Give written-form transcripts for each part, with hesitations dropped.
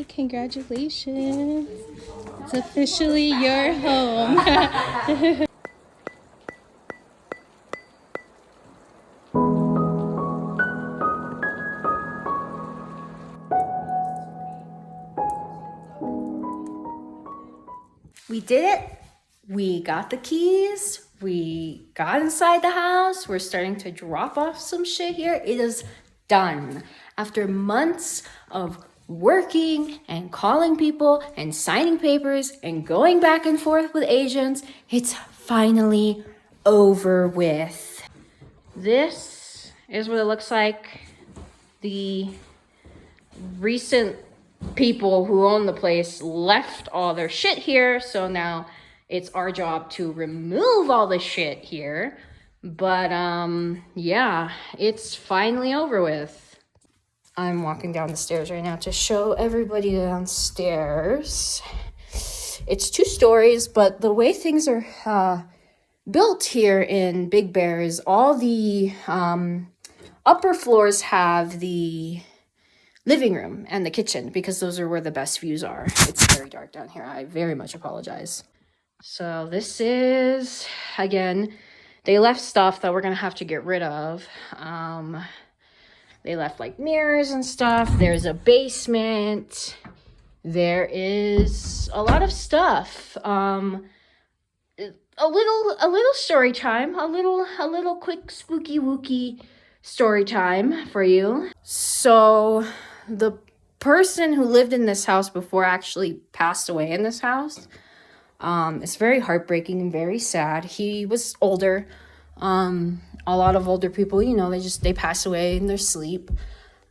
Yay, congratulations. It's officially your home. We did it. We got the keys. We got inside the house. We're starting to drop off some shit here. It is done. After months of working and calling people and signing papers and going back and forth with agents, it's finally over with. This is what it looks like. The recent people who own the place left all their shit here, so now it's our job to remove all the shit here. But yeah, it's finally over with. I'm walking down the stairs right now to show everybody downstairs. It's 2 stories, but the way things are built here in Big Bear is all the upper floors have the living room and the kitchen because those are where the best views are. It's very dark down here. I very much apologize. So this is, again, they left stuff that we're gonna have to get rid of. They left like mirrors and stuff. There's a basement. There is a lot of stuff. A little story time. A little quick spooky wooky story time for you. So the person who lived in this house before actually passed away in this house. It's very heartbreaking and very sad. He was older. A lot of older people, you know, they pass away in their sleep.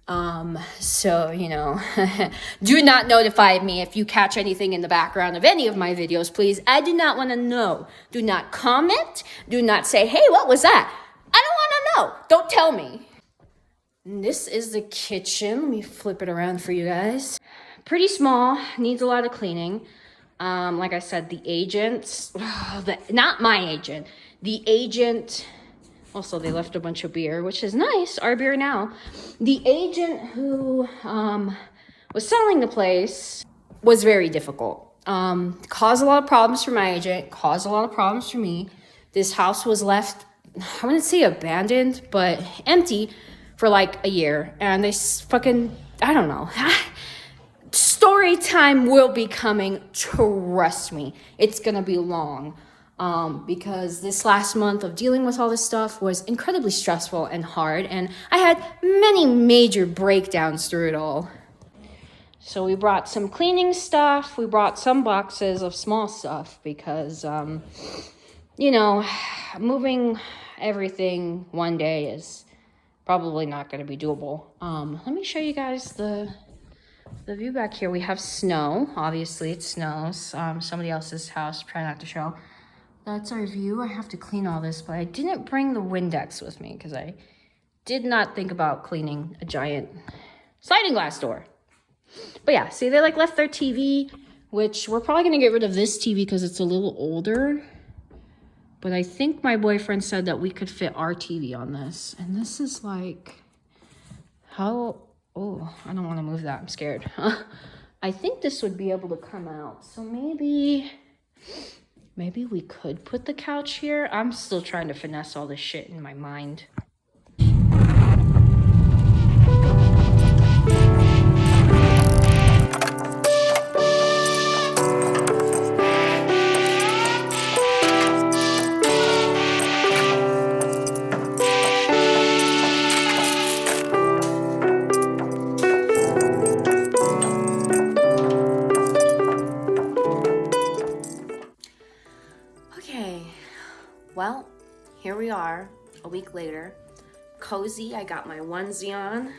So, you know, do not notify me if you catch anything in the background of any of my videos, please. I do not want to know. Do not comment. Do not say, hey, what was that? I don't want to know. Don't tell me. And this is the kitchen. Let me flip it around for you guys. Pretty small, needs a lot of cleaning. Like I said, the agents, not my agent, the agent, also they left a bunch of beer, which is nice, our beer now. The agent who was selling the place was very difficult. Caused a lot of problems for my agent, caused a lot of problems for me. This house was left, I wouldn't say abandoned, but empty for like a year. And they fucking, I don't know. Story time will be coming, trust me. It's gonna be long. Because this last month of dealing with all this stuff was incredibly stressful and hard, and I had many major breakdowns through it all. So we brought some cleaning stuff, we brought some boxes of small stuff because, you know, moving everything one day is probably not going to be doable. Let me show you guys the view back here. We have snow. Obviously, it snows. Somebody else's house. Try not to show. That's our view. I have to clean all this, but I didn't bring the Windex with me because I did not think about cleaning a giant sliding glass door. But yeah, see, they like left their TV, which we're probably going to get rid of this TV because it's a little older. But I think my boyfriend said that we could fit our TV on this. And this is like, how, oh, I don't want to move that. I'm scared. I think this would be able to come out. So maybe we could put the couch here. I'm still trying to finesse all this shit in my mind. Well, here we are, a week later. Cozy, I got my onesie on.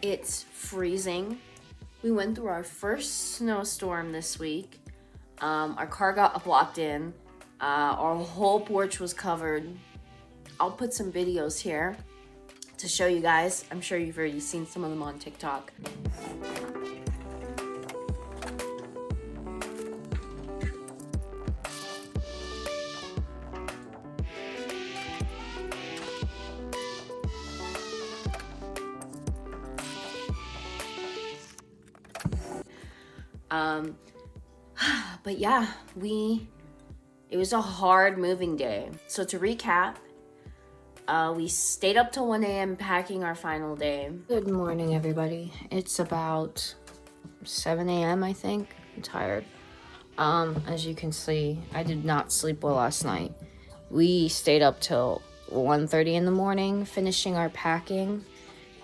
It's freezing. We went through our first snowstorm this week. Our car got blocked in. Our whole porch was covered. I'll put some videos here to show you guys. I'm sure you've already seen some of them on TikTok. But yeah, it was a hard moving day. So to recap, we stayed up till 1 a.m. packing our final day. Good morning, everybody. It's about 7 a.m., I think. I'm tired. As you can see, I did not sleep well last night. We stayed up till 1:30 in the morning, finishing our packing.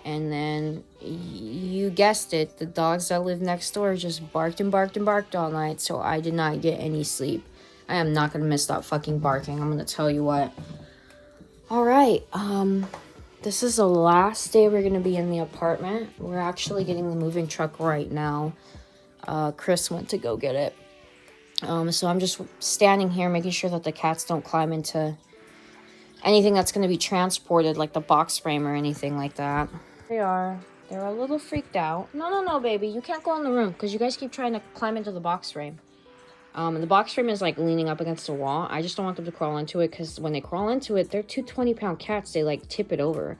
And then, you guessed it, the dogs that live next door just barked and barked and barked all night, so I did not get any sleep. I am not gonna miss that fucking barking, I'm gonna tell you what. Alright, this is the last day we're gonna be in the apartment. We're actually getting the moving truck right now. Chris went to go get it. So I'm just standing here making sure that the cats don't climb into anything that's gonna be transported, like the box frame or anything like that. They are. They're a little freaked out. No, baby. You can't go in the room because you guys keep trying to climb into the box frame. And the box frame is like leaning up against the wall. I just don't want them to crawl into it because when they crawl into it, they're two 20-pound cats. They like tip it over.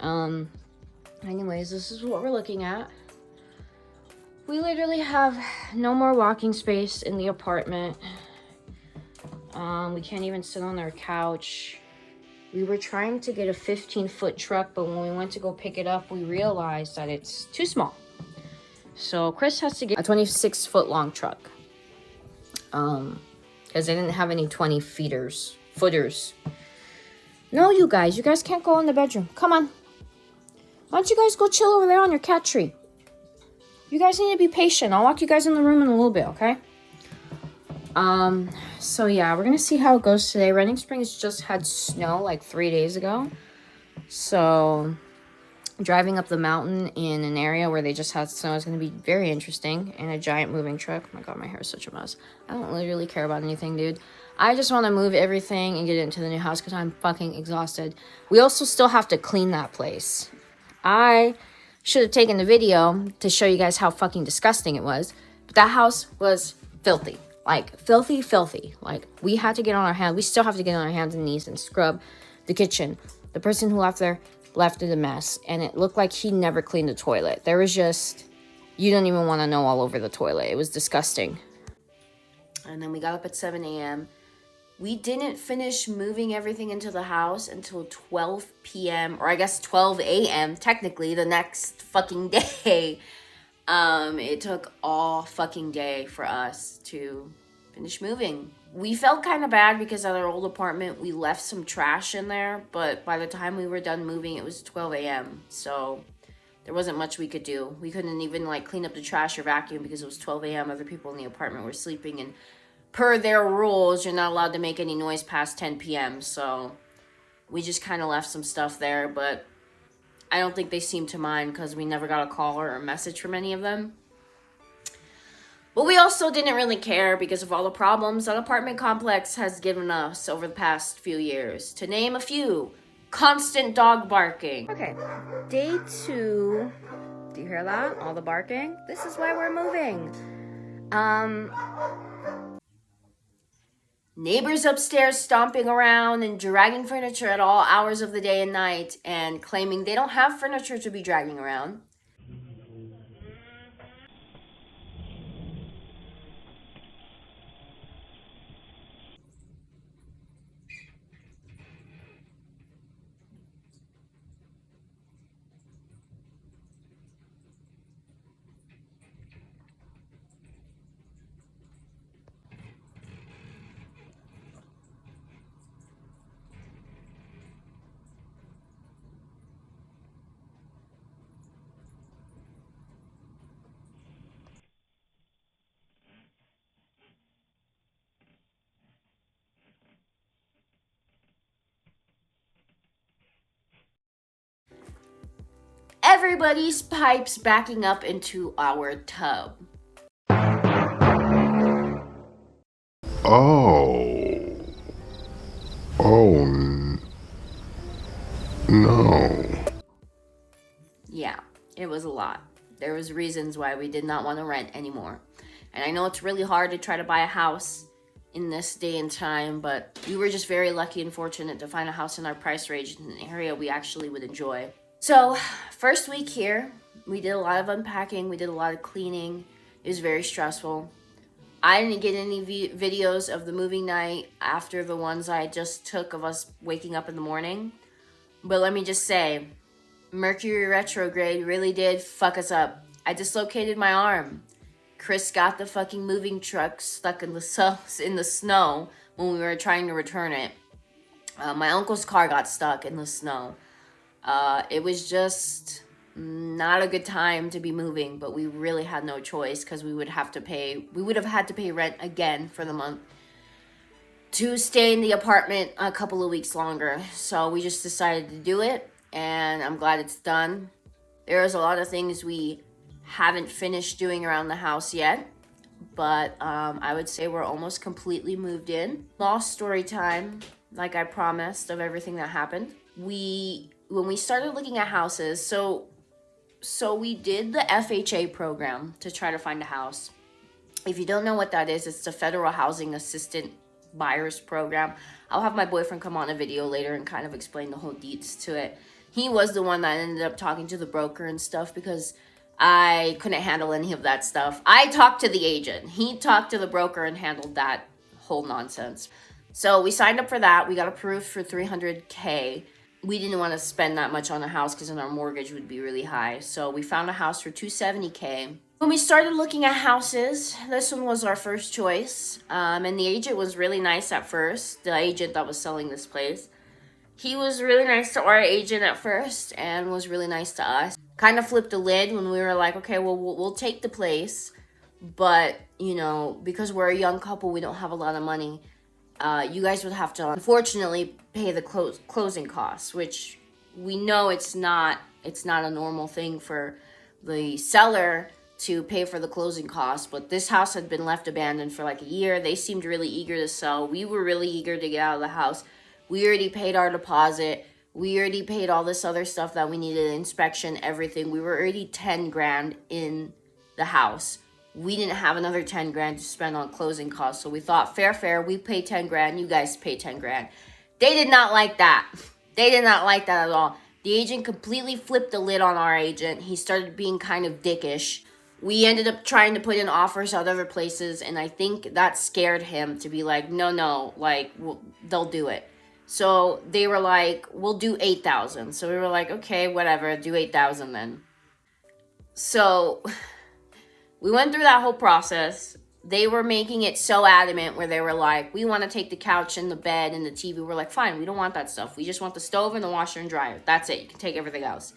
Anyways, this is what we're looking at. We literally have no more walking space in the apartment. We can't even sit on our couch. We were trying to get a 15-foot truck, but when we went to go pick it up, we realized that it's too small. So Chris has to get a 26-foot long truck. Because they didn't have any footers. No, you guys can't go in the bedroom. Come on. Why don't you guys go chill over there on your cat tree? You guys need to be patient. I'll walk you guys in the room in a little bit, okay? So yeah, we're gonna see how it goes today. Redding Springs just had snow like 3 days ago. So driving up the mountain in an area where they just had snow is gonna be very interesting. In a giant moving truck. Oh my god, my hair is such a mess. I don't literally care about anything, dude. I just want to move everything and get it into the new house because I'm fucking exhausted. We also still have to clean that place. I should have taken the video to show you guys how fucking disgusting it was. But that house was filthy. Like, filthy. Like, we had to get on our hands. We still have to get on our hands and knees and scrub the kitchen. The person who left there left it a mess. And it looked like he never cleaned the toilet. There was just... You don't even want to know all over the toilet. It was disgusting. And then we got up at 7 a.m. We didn't finish moving everything into the house until 12 p.m. Or I guess 12 a.m. technically the next fucking day. It took all fucking day for us to finish moving. We felt kind of bad because at our old apartment, we left some trash in there, but by the time we were done moving, it was 12 a.m. So there wasn't much we could do. We couldn't even like clean up the trash or vacuum because it was 12 a.m. Other people in the apartment were sleeping, and per their rules, you're not allowed to make any noise past 10 p.m. So we just kind of left some stuff there, but I don't think they seemed to mind because we never got a call or a message from any of them. But we also didn't really care because of all the problems that apartment complex has given us over the past few years. To name a few, constant dog barking. Okay, day 2. Do you hear that? All the barking? This is why we're moving. Neighbors upstairs stomping around and dragging furniture at all hours of the day and night and claiming they don't have furniture to be dragging around. Everybody's pipes backing up into our tub. No. Yeah, it was a lot. There was reasons why we did not want to rent anymore. And I know it's really hard to try to buy a house in this day and time, but we were just very lucky and fortunate to find a house in our price range in an area we actually would enjoy. So, first week here, we did a lot of unpacking, we did a lot of cleaning, It was very stressful. I didn't get any videos of the movie night after the ones I just took of us waking up in the morning. But let me just say, Mercury retrograde really did fuck us up. I dislocated my arm. Chris got the fucking moving truck stuck in the snow when we were trying to return it. My uncle's car got stuck in the snow. It was just not a good time to be moving, but we really had no choice because we would have had to pay rent again for the month to stay in the apartment a couple of weeks longer. So we just decided to do it, and I'm glad it's done. There's a lot of things we haven't finished doing around the house yet, but I would say we're almost completely moved in. Lost story time, like I promised, of everything that happened. When we started looking at houses, so we did the FHA program to try to find a house. If you don't know what that is, it's the Federal Housing Assistant Buyers Program. I'll have my boyfriend come on a video later and kind of explain the whole deets to it. He was the one that ended up talking to the broker and stuff because I couldn't handle any of that stuff. I talked to the agent. He talked to the broker and handled that whole nonsense. So we signed up for that. We got approved for $300K. We didn't want to spend that much on a house because then our mortgage would be really high. So we found a house for $270K. When we started looking at houses, this one was our first choice. And the agent was really nice at first. The agent that was selling this place. He was really nice to our agent at first and was really nice to us. Kind of flipped the lid when we were like, okay, well, we'll take the place. But, you know, because we're a young couple, we don't have a lot of money. You guys would have to, unfortunately, pay the closing costs, which we know it's not a normal thing for the seller to pay for the closing costs. But this house had been left abandoned for like a year. They seemed really eager to sell. We were really eager to get out of the house. We already paid our deposit. We already paid all this other stuff that we needed, inspection, everything. We were already 10 grand in the house. We didn't have another 10 grand to spend on closing costs. So we thought, fair, we pay 10 grand, you guys pay 10 grand. They did not like that. They did not like that at all. The agent completely flipped the lid on our agent. He started being kind of dickish. We ended up trying to put in offers at other places, and I think that scared him to be like, no, like, they'll do it. So they were like, we'll do 8,000. So we were like, okay, whatever, do 8,000 then. So we went through that whole process. They were making it so adamant where they were like, we want to take the couch and the bed and the TV. We're like, fine, we don't want that stuff. We just want the stove and the washer and dryer. That's it. You can take everything else.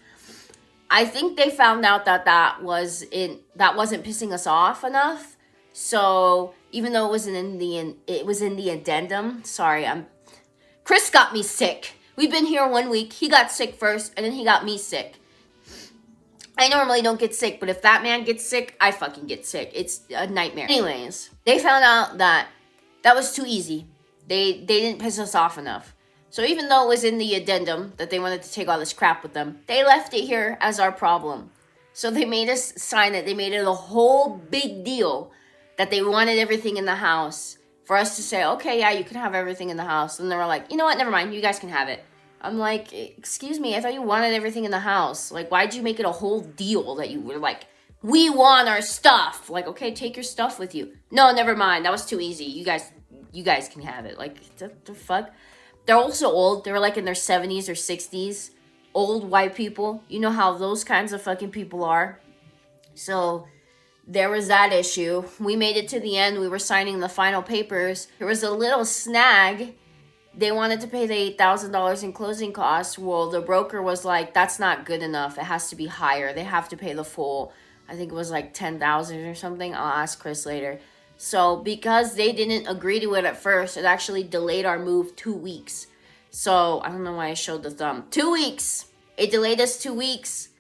I think they found out that wasn't pissing us off enough. So even though it was in the addendum. Sorry, Chris got me sick. We've been here 1 week. He got sick first, and then he got me sick. I normally don't get sick, but if that man gets sick, I fucking get sick. It's a nightmare. Anyways, they found out that was too easy. They didn't piss us off enough. So even though it was in the addendum that they wanted to take all this crap with them, they left it here as our problem. So they made us sign it. They made it a whole big deal that they wanted everything in the house for us to say, okay, yeah, you can have everything in the house. And they were like, you know what, never mind, you guys can have it. I'm like, excuse me, I thought you wanted everything in the house. Like, why'd you make it a whole deal that you were like, we want our stuff? Like, okay, take your stuff with you. No, never mind, that was too easy. You guys can have it. Like, the fuck? They're also old. They were like in their 70s or 60s. Old white people. You know how those kinds of fucking people are. So there was that issue. We made it to the end. We were signing the final papers. There was a little snag. They wanted to pay the $8,000 in closing costs. Well, the broker was like, that's not good enough. It has to be higher. They have to pay the full, I think it was like $10,000 or something. I'll ask Chris later. So because they didn't agree to it at first, it actually delayed our move 2 weeks. So I don't know why I showed the thumb. 2 weeks. It delayed us 2 weeks.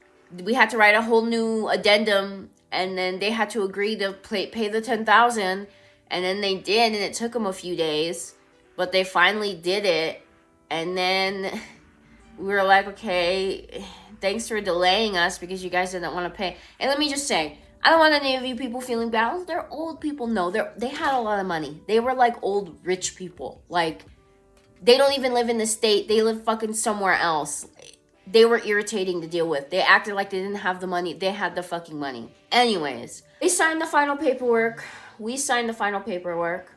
We had to write a whole new addendum, and then they had to agree to pay the $10,000, and then they did, and it took them a few days. But they finally did it, and then we were like, okay, thanks for delaying us because you guys didn't want to pay. And let me just say, I don't want any of you people feeling bad. They're old people. No, they had a lot of money. They were like old rich people. Like, they don't even live in the state. They live fucking somewhere else. they were irritating to deal with. They acted like they didn't have the money. They had the fucking money. Anyways, they signed the final paperwork. We signed the final paperwork.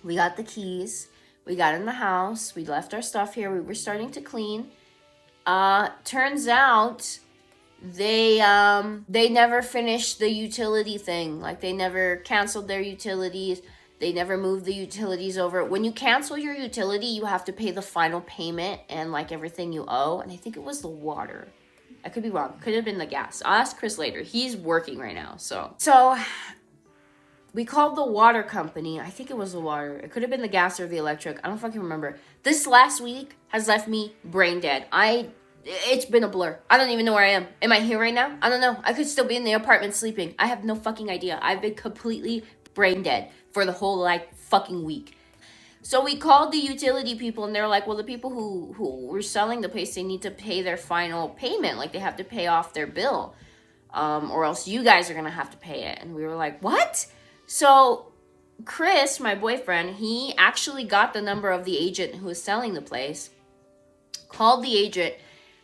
We got the keys. We got in the house. We left our stuff here. We were starting to clean. Turns out they never finished the utility thing. Like, they never canceled their utilities. They never moved the utilities over. When you cancel your utility, you have to pay the final payment and like everything you owe. And I think it was the water. I could be wrong. Could have been the gas. I'll ask Chris later. He's working right now. So we called the water company. I think it was the water. It could have been the gas or the electric. I don't fucking remember. This last week has left me brain dead. It's been a blur. I don't even know where I am. Am I here right now? I don't know. I could still be in the apartment sleeping. I have no fucking idea. I've been completely brain dead for the whole like fucking week. So we called the utility people and they're like, well, the people who were selling the place, they need to pay their final payment. Like, they have to pay off their bill. Or else you guys are gonna have to pay it. And we were like, what? So Chris, my boyfriend, he actually got the number of the agent who was selling the place, called the agent.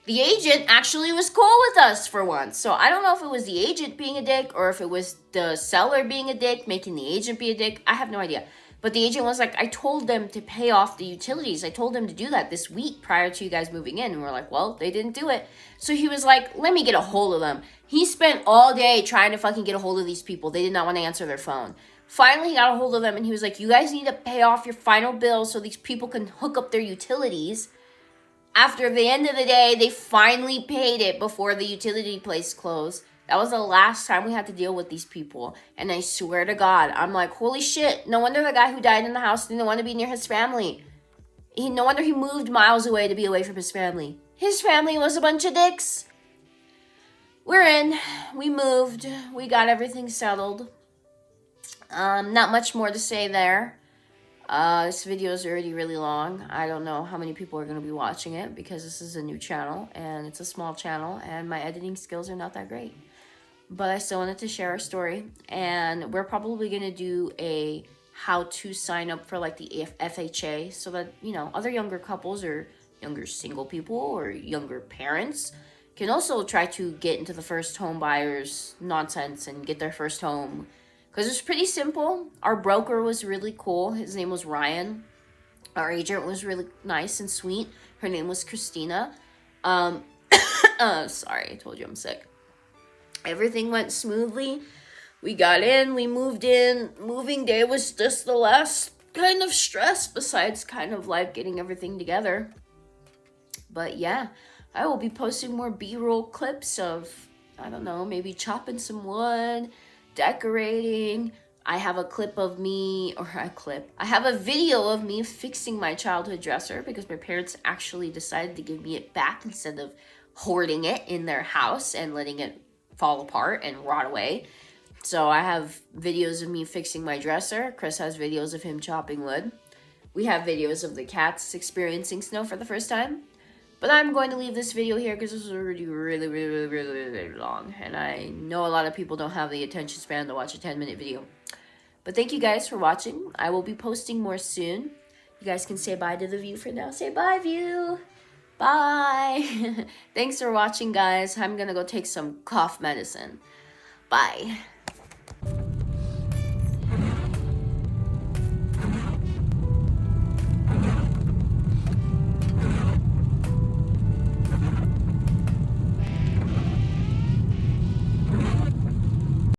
The agent actually was cool with us for once. So I don't know if it was the agent being a dick or if it was the seller being a dick, making the agent be a dick. I have no idea. But the agent was like, I told them to pay off the utilities. I told them to do that this week prior to you guys moving in. And we're like, well, they didn't do it. So he was like, let me get a hold of them. He spent all day trying to fucking get a hold of these people. They did not want to answer their phone. Finally, he got a hold of them and he was like, you guys need to pay off your final bill so these people can hook up their utilities. After the end of the day, they finally paid it before the utility place closed. That was the last time we had to deal with these people. And I swear to God, I'm like, holy shit. No wonder the guy who died in the house didn't want to be near his family. No wonder he moved miles away to be away from his family. His family was a bunch of dicks. We're in. We moved. We got everything settled. Not much more to say there. This video is already really long. I don't know how many people are going to be watching it because this is a new channel and it's a small channel and my editing skills are not that great. But I still wanted to share our story, and we're probably going to do a how to sign up for like the FHA so that, you know, other younger couples or younger single people or younger parents can also try to get into the first home buyers nonsense and get their first home. Because it's pretty simple. Our broker was really cool. His name was Ryan. Our agent was really nice and sweet. Her name was Christina. Sorry, I told you I'm sick. Everything went smoothly. We got in, we moved in. Moving day was just the last kind of stress besides kind of like getting everything together. But yeah, I will be posting more B-roll clips of, I don't know, maybe chopping some wood, decorating. I have a clip of me, I have a video of me fixing my childhood dresser because my parents actually decided to give me it back instead of hoarding it in their house and letting it fall apart and rot away. So I have videos of me fixing my dresser. Chris has videos of him chopping wood. We have videos of the cats experiencing snow for the first time. But I'm going to leave this video here because this is already really long. And I know a lot of people don't have the attention span to watch a 10-minute video. But thank you guys for watching. I will be posting more soon. You guys can say bye to the view for now. Say bye, view. Bye. Thanks for watching, guys. I'm going to go take some cough medicine. Bye.